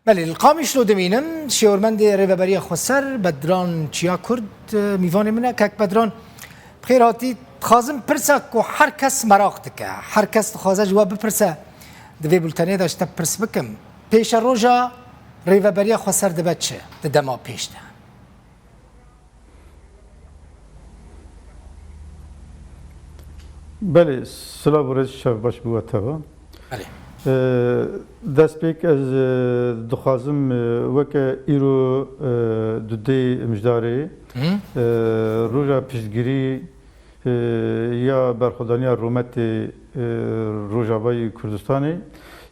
بله القامش رو دمینم شیورمند ریوبری خسر بدران چیا کرد میوان منه که بدران بخیر هاتی خازم پرسه که هر کس مراقت که هر کس خوازه جواب بپرسه دوی بلتنه داشته پرس بکم پیش روژا ریوبری خسر ده بچه ده دما پیش ده بله سلام و رز شب باش بوده بله دست پیک از دخوازم وک ایرو دوده مجداری روژا پیشگیری یا برخوردانی رومت روژاوای کردستانی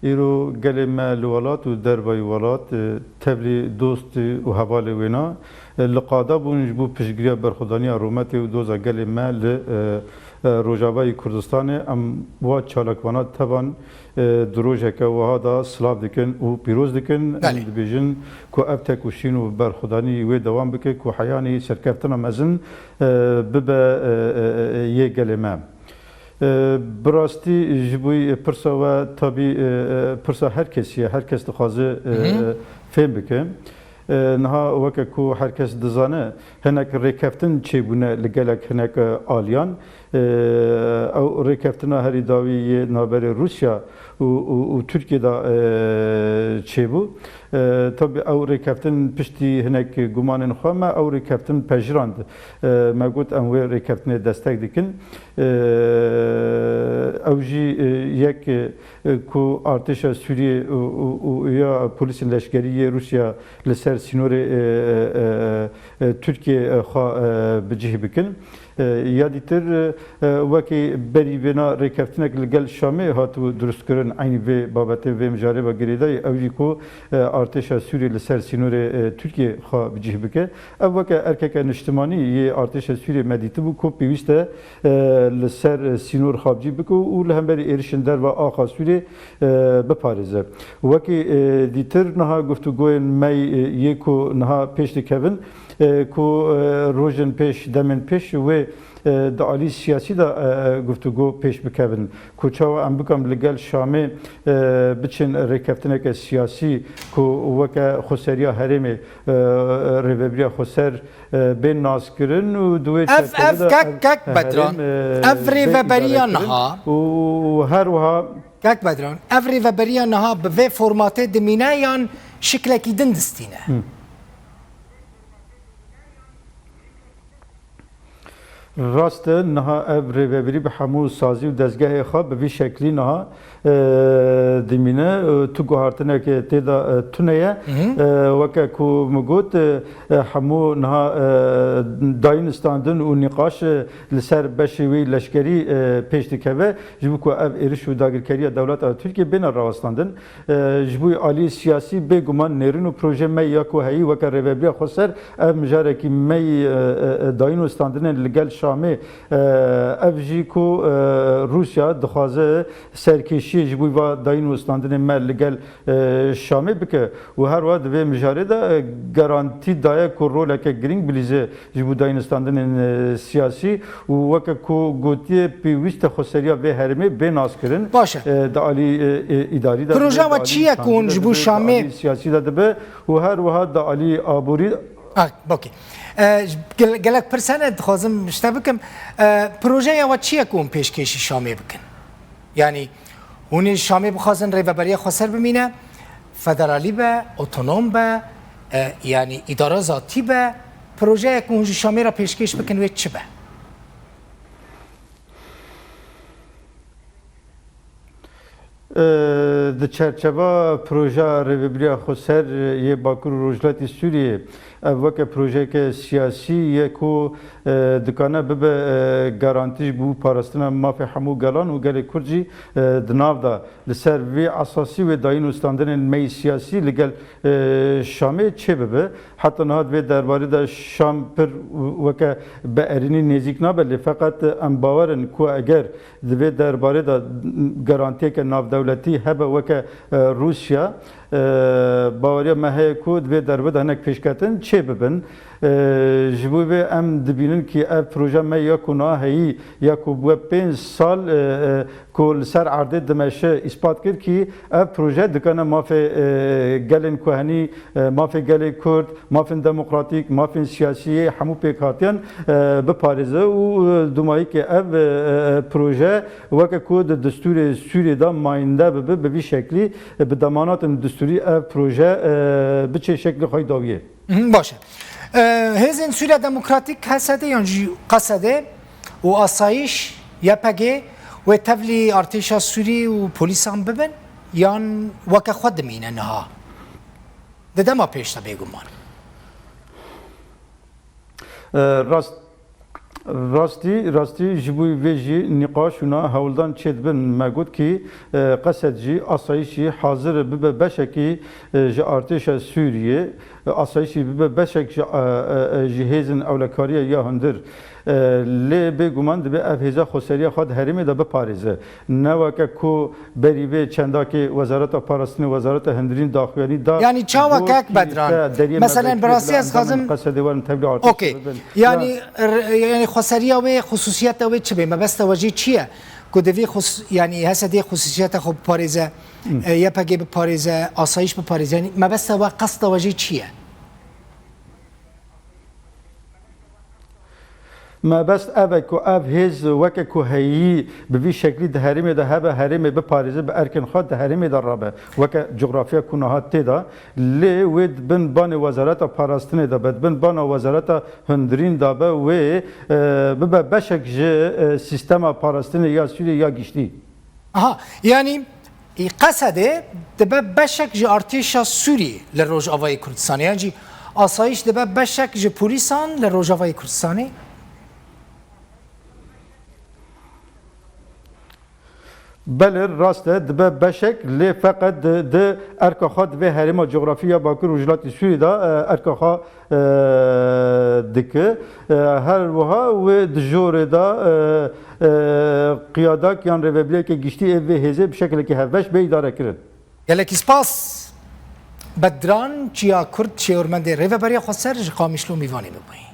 ایرو گل مالوالات و دربای والات تبلی دوست و حوال وینا لقادا بونج بو پیشگیری برخوردانی رومت و دوزا گل مال روجاوای کردستان ام و چالکوانات توان دروژه که وها دا سلاف دکن و پیروز دکن بیژن کو ابتک و شین و برخودانی و دوام بکه کو حیانی سرکفتنا مزن ببه یه گلمه براستی جبوی پرسا و تابی پرسا هر کسیه هر کس دخوازه فهم بکه نها وقت کو هر کس دزانه هنک ریکفتن چه بونه لگلک هنک آلیان او ریکفتنا هری داوی نابر روسیا و ترکیه دا چه بو tabi او ریکفتن پشتی هنک گمان خواهم او ریکفتن پجراند ما گفت ام وی ریکفتن دستک دکن او جی یک کو ارتش سوریه و یا پلیس لشکری روسیا لسر سینور ترکیه خوا بجه بکن یا دیتر وکی بری بنا ریکفتنک لگل شامه هاتو درست کردن عینی و بابت و مجاره و گریدای اوجی کو ارتش سوریه لسر سینور ترکیه خوا بجه بکه او وکی ارکک نشتمانی یه ارتش سوریه مدیته بو کو پیوسته لسر سینور خوا بجه بکو و لهم بری ایرشندر و آخا سوریه بپارزه وکی دیتر نها گفتگوی می یکو نها پیش دکوین کو روزن پیش دمن پیش و دعالی سیاسی دا گفتگو پیش بکوین کو چاو ام بکم لگل شامه بچن ریکفتنک سیاسی کو وک خسریا هرم ریوبریا خسر بین ناس کرن و دوی اف کک بدران اف ریوبریا نها و هر وها کک بدران اف ریوبریا نها به فرمات دمینایان شکلکی دندستینه راست نها ابری به همون سازی و دستگاه خواب به شکلی نها دمینه تو گوهرتنه که تدا تونیه وقت کو مگوت همو نها داین استاندن و نقاش لسر بشوی لشکری پیش دکوه جبو کو اب ایرش و داگرکری دولت ترکیه بین راستاندن جبوی عالی سیاسی به گمان نرین و پروژه می یا کو هی وقت ریوبریا خسر اب مجاره کی می داین استاندن لگل شامه افجی کو روسیا دخوازه سرکشی جبوی و داین استاندن مل لگل شامه بکه و هر وقت به مجاره دا گارانتی دایا کو رول که گرینگ بلیزه جبو داین استاندن سیاسی و وقت کو گوتی پیوست خسریا به هرمه به ناس کرن باشه دالی اداری دا پروژه و چیه کون جبو شامه سیاسی دا به و هر وقت دالی آبوری اوکی گلک پرسنه خواستم شته بکم پروژه یا چیه کون پیشکشی شامه بکن یعنی اون شامه بخواستن ریوبری خسر بمینه فدرالی به اتونوم به یعنی اداره ذاتی به پروژه کون شامه را پیشکش بکن و چه به د چرچبا پروژه ریوبریا خسر یه باکور روجلاتی سوریه وقت پروژه که سیاسی یکو دکانه به گارانتیش بو پاراستنا مافی همو گلان و گل کرجی دناو دا لسر وی اساسی و داین استاندن می سیاسی لگل شامه چه به حتی نهاد و درباره دا شام پر وقت به ارینی نزیک نبله فقط ام باورن کو اگر دوی درباره دا گارانتی که ناو دولتی هبه وقت روسیا باوریا مه کو دبی دربد هنک پیشکتن چه ببن جبوی به ام دبینن که اف پروژه ما یا کنا هی یا کو بو 5 سال کل سر عرضه دمشه اثبات کرد که اف پروژه دکانه مافی گلن کوهنی مافی گل کرد مافی دموکراتیک مافی سیاسی همو پیکاتیان به پاریزه و دومایی که اف پروژه وقت کود دستور سوری دا ماینده به بی شکلی به دمانات دستوری اف پروژه به چه شکل خواهی داویه باشه هزین سوریه دموکراتیک هسته یعنی قصده و آسایش یپگه و تبلی ارتش سوری و پلیس هم ببن یان وک خود مینه نها ده ما پیش تا بگمان راستی جبوی ویجی نقاشونا هولدان چید بن مگود کی قصد جی آسایشی حاضر ببه بشکی جی ارتش سوریه آسایشی ببه بشک جی هیزن اولکاریه یا هندر لی بگومان دبی افهزا خسریه خود هریمه دا بپاریزه نوکه کو بریوه چنداکی وزارت پاراستنی وزارت هندرین داخلی دا یعنی چاوا کک بدران مثلا براسی از خازم اوکی یعنی خسریه و خصوصیت و چه به مبست وجه چیه کدوی یعنی هستی خصوصیت خب پاریزه یا پگی به پاریزه آسایش به پاریزه یعنی مبست و قصد وجه چیه ما بس اوه کو او هیز وکه کو هیی به وی شکلی ده هرمی ده هبه هرمی به پاریزه به ارکن خود ده هرمی ده رابه وکه جغرافیا کنهات تیدا لی وید بن بان وزارت پاراستنی ده بد بن بان وزارت هندرین ده به و به بشک جه سیستم پاراستنی یا سوری یا گشتی آها یعنی قصده ده بشک جه ارتش سوری لروج آوای کردستانی یعنی آسایش ده بشک جه پولیسان لروج آوای کردستانی بله راسته دبه بشک لی فقط ده ارکاخات و هرما جغرافیا باکر وجلات سوری دا ارکاخا دکه هر وها و دجور دا قیاده کیان ریوبلیه که گشتی و هزه بشکل که هفش به اداره کرد یلکی سپاس بدران چیا کرد چیورمنده ریوبلیه خسر قامیشلو میوانی ببین